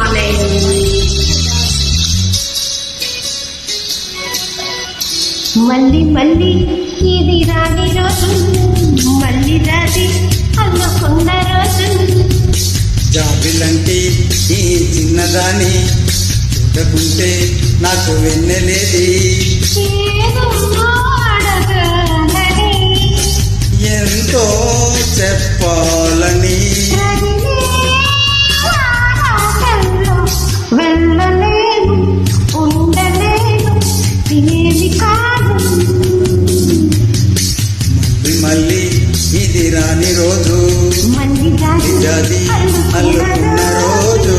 Morning. మళ్ళీ మళ్ళీ ఇది రాని రోజు, మళ్ళీ రాది అనుకున్న రోజు. జాబిలంటే ఈ చిన్నదాని చూడకుంటే నాకు వెన్నెలేది. ఎంతో చెప్పాలని వెళ్ళలేను, ఉండలేను, తినేది కాదు. మళ్ళీ మళ్ళీ ఇది రాని రోజు, మళ్ళీ జాతి అల్లుకున్న రోజు.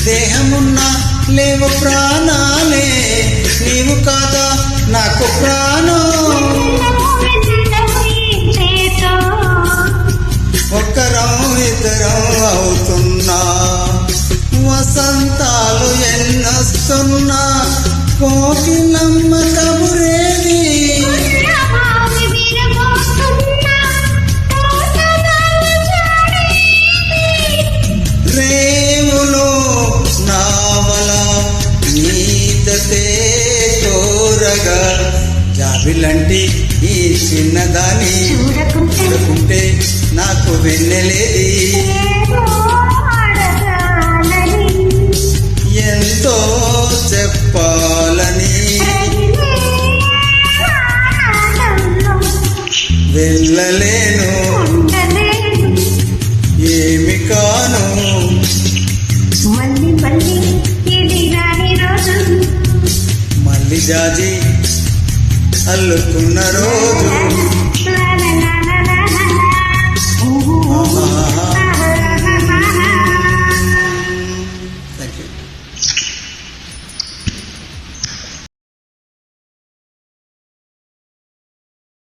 దేహమున్నా లేవు ప్రాణాలే, నీవు కాదా నాకు ప్రాణం. ఒక్కరం ఇద్దరం అవుతున్నా, వసంతాలు ఎన్నొస్తున్నా, కోకిలమ్మ కబురేది. రేవులో నావల నీతతే కోరగా, జాబిలంటే ఈ చిన్నదాని చూడకుంటే నాకు వెన్నెలేది. ఎంతో చెప్పాలని వెళ్ళలేను, ఏమి కాను. మళ్ళీ మళ్ళీ ఇది రాని రోజు, మళ్ళీ జాజి అల్లుకున్న రోజు.